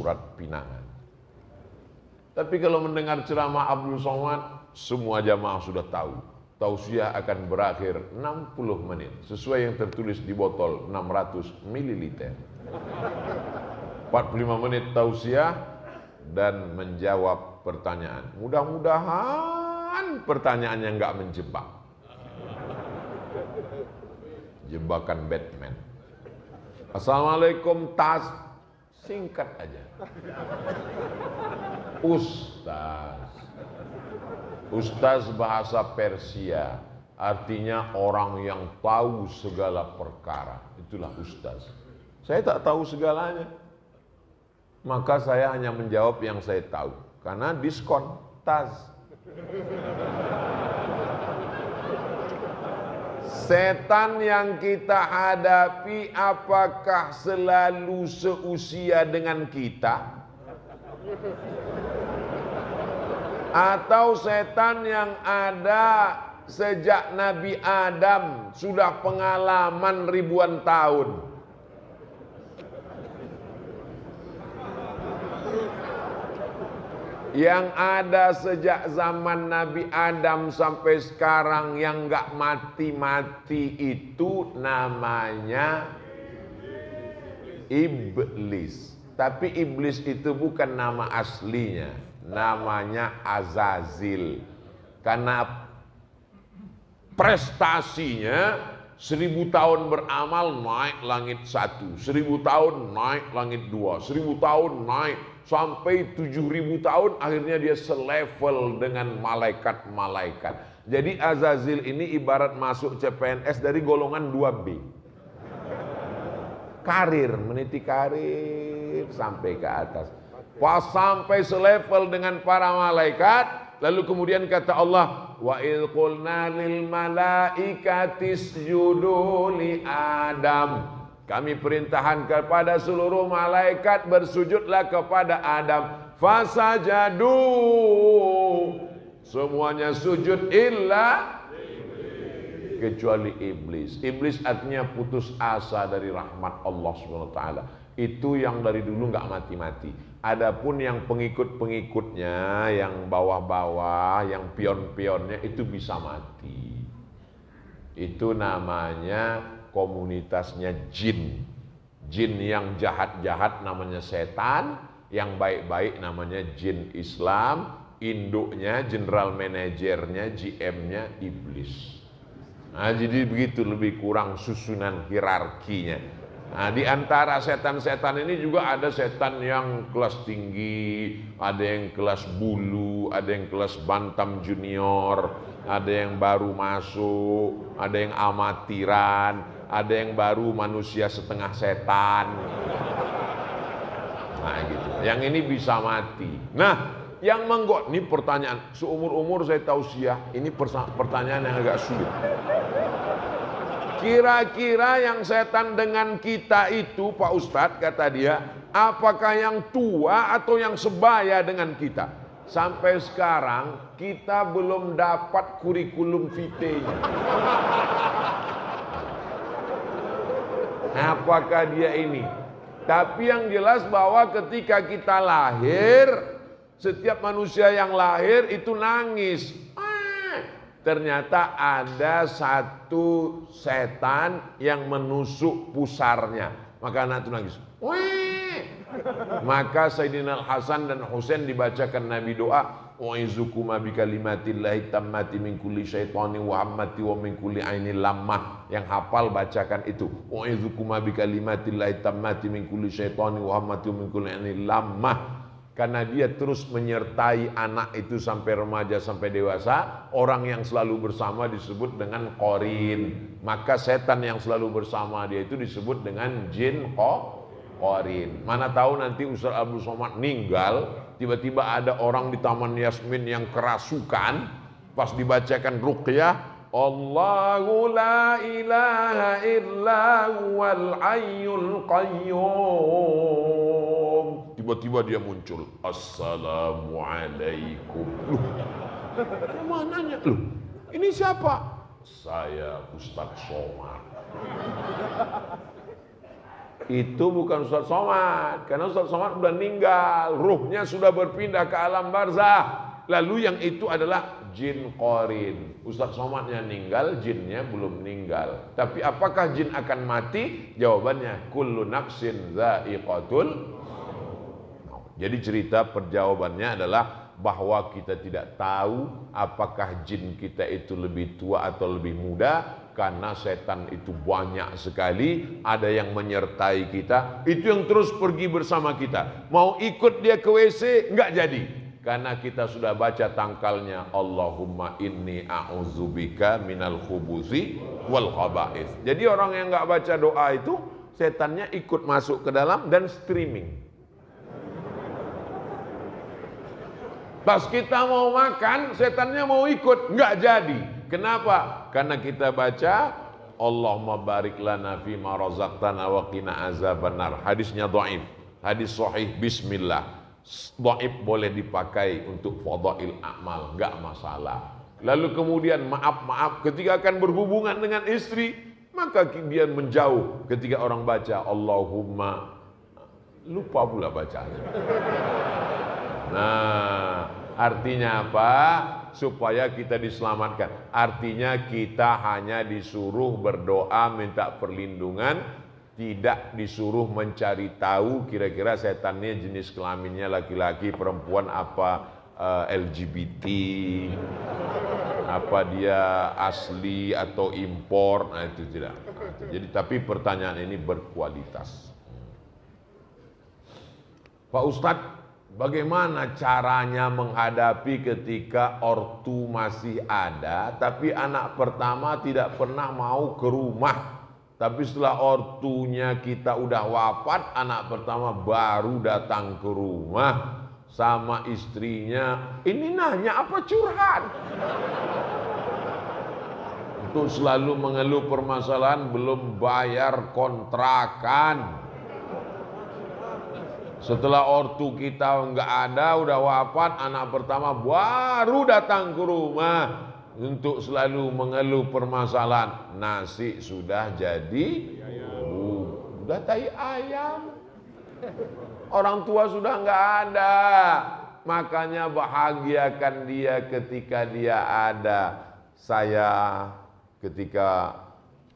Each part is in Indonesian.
surat pinangan. Tapi kalau mendengar ceramah Abdul Somad, semua jamaah sudah tahu. Tausiah akan berakhir 60 menit. Sesuai yang tertulis di botol 600 ml. 45 menit tausiah dan menjawab pertanyaan. Mudah-mudahan pertanyaannya nggak menjebak. Jebakan Batman. Assalamualaikum Tas. Singkat aja. Ustaz bahasa Persia, artinya orang yang tahu segala perkara. Itulah ustaz. Saya tak tahu segalanya. Maka saya hanya menjawab yang saya tahu. Karena diskon, Tas. Setan yang kita hadapi apakah selalu seusia dengan kita? Atau setan yang ada sejak Nabi Adam sudah pengalaman ribuan tahun? Yang ada sejak zaman Nabi Adam sampai sekarang yang nggak mati-mati itu namanya iblis. Tapi iblis itu bukan nama aslinya, namanya Azazil. Karena prestasinya 1000 tahun beramal naik langit 1, 1000 tahun naik langit 2, 1000 tahun naik sampai 7000 tahun, akhirnya dia selevel dengan malaikat-malaikat. Jadi Azazil ini ibarat masuk CPNS dari golongan 2B. Karir, meniti karir sampai ke atas. Pas sampai selevel dengan para malaikat, lalu kemudian kata Allah, wa idh qulna lil malaikati isjudu li Adam. Kami perintahkan kepada seluruh malaikat bersujudlah kepada Adam. Fasajadu. Semuanya sujud illa kecuali iblis. Iblis artinya putus asa dari rahmat Allah SWT. Itu yang dari dulu nggak mati-mati. Adapun yang pengikut-pengikutnya, yang bawah-bawah, yang pion-pionnya itu bisa mati. Itu namanya komunitasnya jin. Jin yang jahat-jahat namanya setan, yang baik-baik namanya jin Islam, induknya, general manajernya, GM-nya iblis. Nah, jadi begitu lebih kurang susunan hierarkinya. Nah, di antara setan-setan ini juga ada setan yang kelas tinggi, ada yang kelas bulu, ada yang kelas bantam junior, ada yang baru masuk, ada yang amatiran, ada yang baru manusia setengah setan. Nah gitu, yang ini bisa mati. Nah, yang ini pertanyaan, seumur-umur saya tausiah, ini pertanyaan yang agak sulit. Kira-kira yang setan dengan kita itu, Pak Ustadz, kata dia, apakah yang tua atau yang sebaya dengan kita? Sampai sekarang kita belum dapat kurikulum vitae-nya. Apakah dia ini? Tapi yang jelas bahwa ketika kita lahir, setiap manusia yang lahir itu nangis. Ternyata ada satu setan yang menusuk pusarnya. Maka anak itu nangis. Maka Sayyidina Hasan dan Husain dibacakan Nabi doa, "U'izukuma bikalimatillahi tammati min kulli syaitani wa hammati wa min kulli ainil lammah." Yang hafal bacakan itu. "U'izukuma bikalimatillahi tammati min kulli syaitani wa hammati wa min kulli ainil lammah." Karena dia terus menyertai anak itu sampai remaja, sampai dewasa. Orang yang selalu bersama disebut dengan qarin. Maka setan yang selalu bersama dia itu disebut dengan jin qarin. Mana tahu nanti Ustaz Abdul Somad meninggal, tiba-tiba ada orang di Taman Yasmin yang kerasukan, pas dibacakan ruqyah, Allahu la ilaha illa huwal hayyul qayyum. Tiba-tiba dia muncul, Assalamualaikum. Loh, mananya? Loh, ini siapa? Saya Ustaz Somad. Itu bukan Ustaz Somad, karena Ustaz Somad sudah meninggal, ruhnya sudah berpindah ke alam barzah. Lalu yang itu adalah jin qarin. Ustaz Somadnya meninggal, jinnya belum meninggal. Tapi apakah jin akan mati? Jawabannya kullu nafsin dha'iqatul. Jadi cerita perjawabannya adalah bahwa kita tidak tahu apakah jin kita itu lebih tua atau lebih muda, karena setan itu banyak sekali, ada yang menyertai kita, itu yang terus pergi bersama kita. Mau ikut dia ke WC nggak jadi, karena kita sudah baca tangkalnya, Allahumma inni a'udzubika minal khubuthi wal khaba'ith. Jadi orang yang nggak baca doa itu, setannya ikut masuk ke dalam dan streaming. Pas kita mau makan, setannya mau ikut, nggak jadi. Kenapa? Karena kita baca Allahumma barik lana fima razaqtana wa qina azabannar. Hadisnya dhaif, hadis sahih bismillah. Dhaif boleh dipakai untuk fadail amal, nggak masalah. Lalu kemudian maaf ketika akan berhubungan dengan istri, maka dia menjauh ketika orang baca Allahumma, lupa pula bacanya. Nah, artinya apa? Supaya kita diselamatkan. Artinya kita hanya disuruh berdoa minta perlindungan, tidak disuruh mencari tahu kira-kira setannya jenis kelaminnya laki-laki, perempuan, apa LGBT, apa dia asli atau impor. Nah itu tidak. Jadi tapi pertanyaan ini berkualitas. Pak Ustadz, bagaimana caranya menghadapi ketika ortu masih ada, tapi anak pertama tidak pernah mau ke rumah. Tapi setelah ortunya kita udah wafat, anak pertama baru datang ke rumah sama istrinya. Ini nanya apa curhat? Untuk selalu mengeluh permasalahan belum bayar kontrakan. Setelah ortu kita nggak ada, udah wafat, anak pertama baru datang ke rumah untuk selalu mengeluh permasalahan. Nasi sudah jadi, udah tai ayam. Orang tua sudah nggak ada, makanya bahagiakan dia ketika dia ada. Saya ketika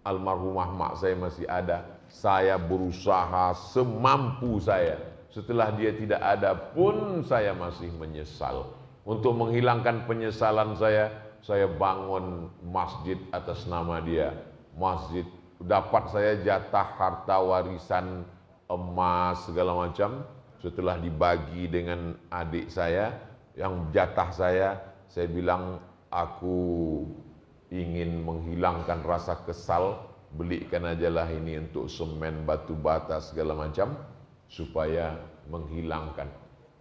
almarhumah mak saya masih ada, saya berusaha semampu saya. Setelah dia tidak ada pun saya masih menyesal. Untuk menghilangkan penyesalan saya bangun masjid atas nama dia. Masjid, dapat saya jatah harta warisan emas segala macam. Setelah dibagi dengan adik saya, yang jatah saya bilang aku ingin menghilangkan rasa kesal, belikan ajalah ini untuk semen, batu bata segala macam, supaya menghilangkan.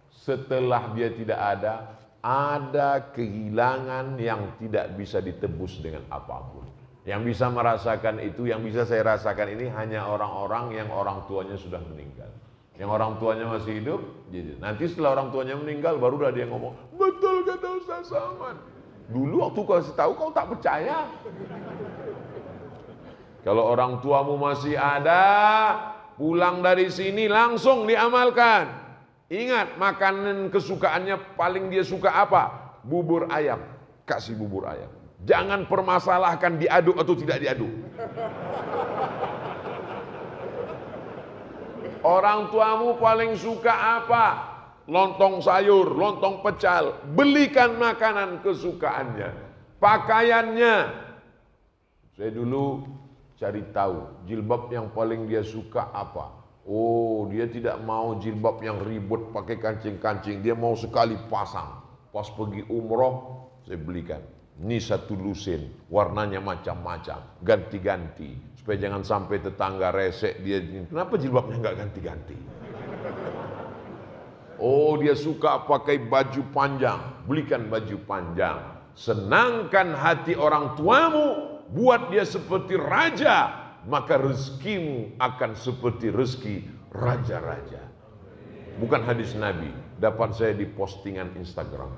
Setelah dia tidak ada kehilangan yang tidak bisa ditebus dengan apapun. Yang bisa merasakan itu, yang bisa saya rasakan ini hanya orang-orang yang orang tuanya sudah meninggal. Yang orang tuanya masih hidup, jadi nanti setelah orang tuanya meninggal barulah dia ngomong, betul kata Ustaz Somad. Dulu waktu kau kasih tahu kau tak percaya. Kalau orang tuamu masih ada, pulang dari sini langsung diamalkan. Ingat, makanan kesukaannya paling dia suka apa? Bubur ayam. Kasih bubur ayam. Jangan permasalahkan diaduk atau tidak diaduk. Orang tuamu paling suka apa? Lontong sayur, lontong pecal. Belikan makanan kesukaannya. Pakaiannya. Saya dulu cari tahu jilbab yang paling dia suka apa. Oh, dia tidak mau jilbab yang ribut pakai kancing-kancing. Dia mau sekali pasang. Pas pergi umroh, saya belikan. Ini satu lusin, warnanya macam-macam, ganti-ganti. Supaya jangan sampai tetangga resek dia. Kenapa jilbabnya nggak ganti-ganti? Oh, dia suka pakai baju panjang. Belikan baju panjang. Senangkan hati orang tuamu. Buat dia seperti raja, maka rezekimu akan seperti rezeki raja-raja. Bukan hadis Nabi, dapat saya di postingan Instagram.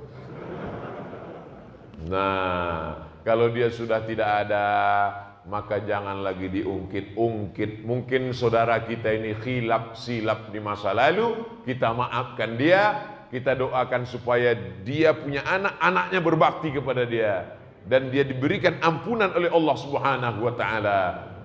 Nah, kalau dia sudah tidak ada, maka jangan lagi diungkit-ungkit. Mungkin saudara kita ini khilaf silap di masa lalu, kita maafkan dia, kita doakan supaya dia punya anak, anaknya berbakti kepada dia, dan dia diberikan ampunan oleh Allah Subhanahu wa taala.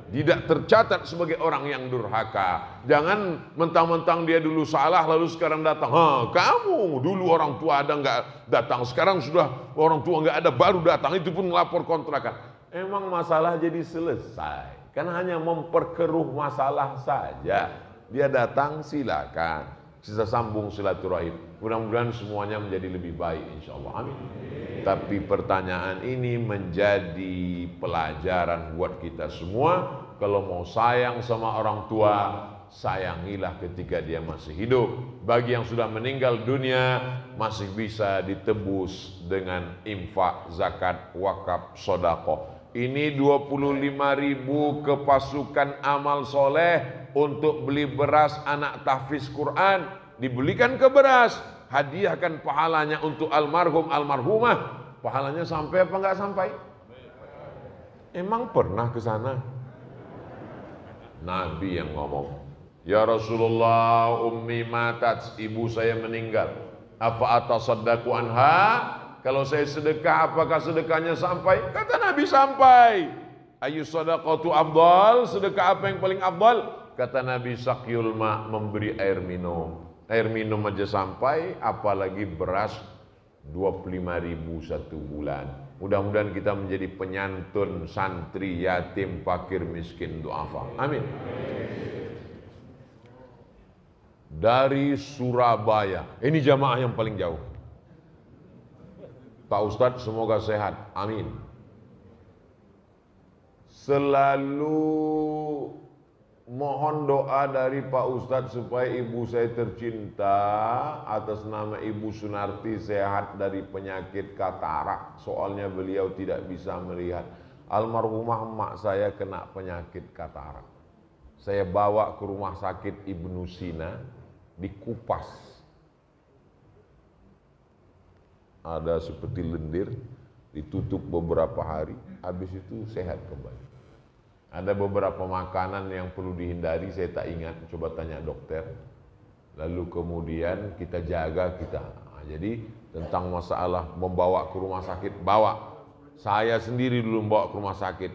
Tidak tercatat sebagai orang yang durhaka. Jangan mentang-mentang dia dulu salah lalu sekarang datang. Kamu dulu orang tua ada nggak datang, sekarang sudah orang tua nggak ada baru datang, itu pun melapor kontrakan. Emang masalah jadi selesai? Kan hanya memperkeruh masalah saja. Dia datang silakan, kita sambung silaturahim. Mudah-mudahan semuanya menjadi lebih baik insyaallah. Amin. Tapi pertanyaan ini menjadi pelajaran buat kita semua. Kalau mau sayang sama orang tua, sayangilah ketika dia masih hidup. Bagi yang sudah meninggal dunia, masih bisa ditebus dengan infak, zakat, wakaf, sedekah. Ini 25.000 ke pasukan amal soleh untuk beli beras anak tahfiz Quran. Dibelikan ke beras, hadiahkan pahalanya untuk almarhum almarhumah. Pahalanya sampai apa enggak sampai? Emang pernah ke sana? Nabi yang ngomong, ya Rasulullah, ummi matat, ibu saya meninggal. Apa atasaddaqu anha? Kalau saya sedekah, apakah sedekahnya sampai? Kata Nabi sampai. Ayu sadaqatu afdal, sedekah apa yang paling afdal? Kata Nabi sakyul ma, memberi air minum. Air minum aja sampai, apalagi beras 25.000 satu bulan. Mudah-mudahan kita menjadi penyantun santri, yatim, fakir, miskin, du'afa. Amin. Dari Surabaya, ini jamaah yang paling jauh. Pak Ustadz semoga sehat, amin. Selalu mohon doa dari Pak Ustadz supaya ibu saya tercinta atas nama Ibu Sunarti sehat dari penyakit katarak. Soalnya beliau tidak bisa melihat. Almarhumah emak saya kena penyakit katarak. Saya bawa ke rumah sakit Ibnu Sina, dikupas. Ada seperti lendir, ditutup beberapa hari, habis itu sehat kembali. Ada beberapa makanan yang perlu dihindari, saya tak ingat, coba tanya dokter. Lalu kemudian kita jaga kita. Jadi tentang masalah membawa ke rumah sakit, bawa. Saya sendiri dulu membawa ke rumah sakit,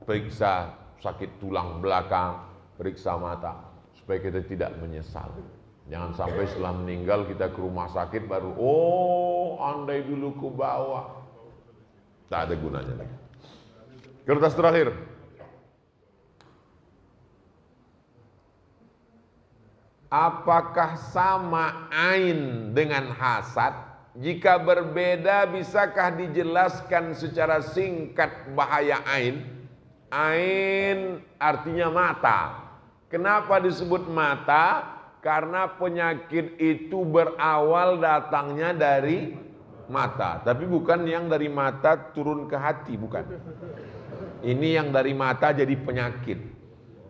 periksa sakit tulang belakang, periksa mata, supaya kita tidak menyesal. Jangan sampai setelah meninggal kita ke rumah sakit baru, oh andai dulu ku bawa. Tak ada gunanya lagi. Kertas terakhir. Apakah sama ain dengan hasad? Jika berbeda, bisakah dijelaskan secara singkat bahaya ain? Ain artinya mata. Kenapa disebut mata? Karena penyakit itu berawal datangnya dari mata. Tapi bukan yang dari mata turun ke hati, bukan. Ini yang dari mata jadi penyakit.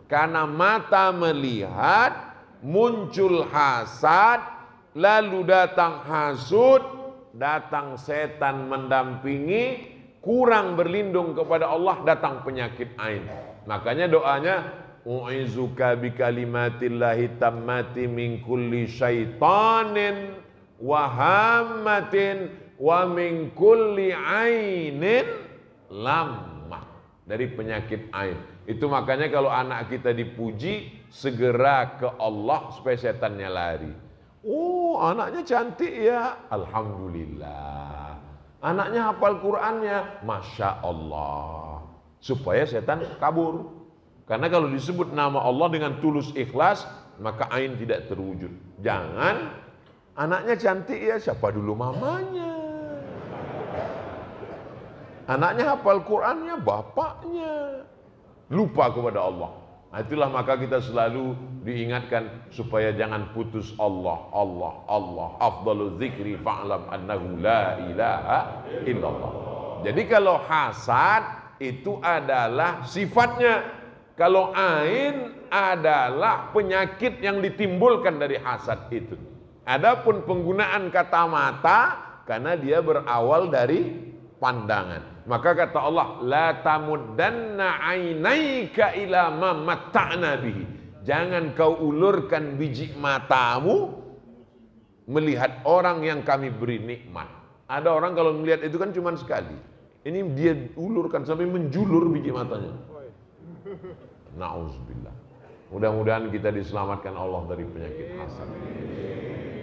Karena mata melihat, muncul hasad, lalu datang hasud, datang setan mendampingi, kurang berlindung kepada Allah, datang penyakit ain. Makanya doanya, u'izuka bikalimatillahi tammati min kulli syaitanin wa hammatin wa min kulli ainin lamah. Dari penyakit ain. Itu makanya kalau anak kita dipuji, segera ke Allah supaya setannya lari. Oh, anaknya cantik ya, alhamdulillah. Anaknya hafal Qur'annya, masya Allah. Supaya setan kabur. Karena kalau disebut nama Allah dengan tulus ikhlas, maka ain tidak terwujud. Jangan, anaknya cantik ya, siapa dulu mamanya? Anaknya hafal Qur'annya, bapaknya. Lupa kepada Allah. Nah, itulah maka kita selalu diingatkan supaya jangan putus Allah, Allah, Allah. Afdalu dzikri fa'lam annahu la ilaha illallah. Jadi kalau hasad itu adalah sifatnya. Kalau ain adalah penyakit yang ditimbulkan dari hasad itu. Adapun penggunaan kata mata karena dia berawal dari pandangan. Maka kata Allah, la tamuddanna ainaika ila ma matta'na bihi. Jangan kau ulurkan biji matamu melihat orang yang kami beri nikmat. Ada orang kalau melihat itu kan cuma sekali. Ini dia ulurkan sampai menjulur biji matanya. Nauzubillah. Mudah-mudahan kita diselamatkan Allah dari penyakit hasad.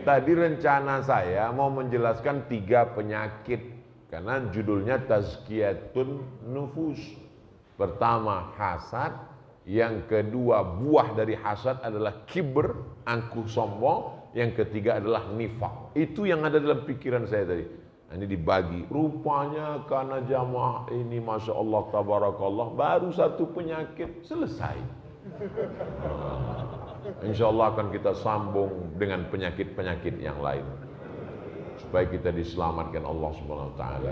Tadi rencana saya mau menjelaskan 3 penyakit karena judulnya Tazkiyatun Nufus. Pertama hasad, yang kedua buah dari hasad adalah kibr, angkuh sombong, yang ketiga adalah nifak. Itu yang ada dalam pikiran saya tadi. Ini dibagi. Rupanya karena jamaah ini Masya Allah Tabarakallah baru 1 penyakit selesai. Insya Allah akan kita sambung dengan penyakit-penyakit yang lain supaya kita diselamatkan Allah Subhanahu wa taala.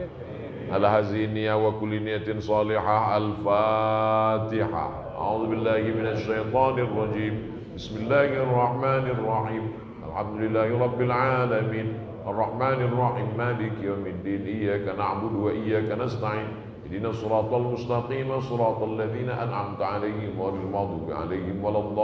Al-haziniya wa kulli niyatin salihah. Al-Fatihah. A'udzubillahi minasyaitonir rajim. Bismillahirrahmanirrahim. Alhamdulillahirabbil alamin. Ar-Rahmanir Rahim. Maliki yaumiddin. Iyyaka na'budu wa iyyaka nasta'in. Ihdinas siratal mustaqim. Siratal ladzina an'amta 'alaihim ghairil maghdubi 'alaihim waladdallin.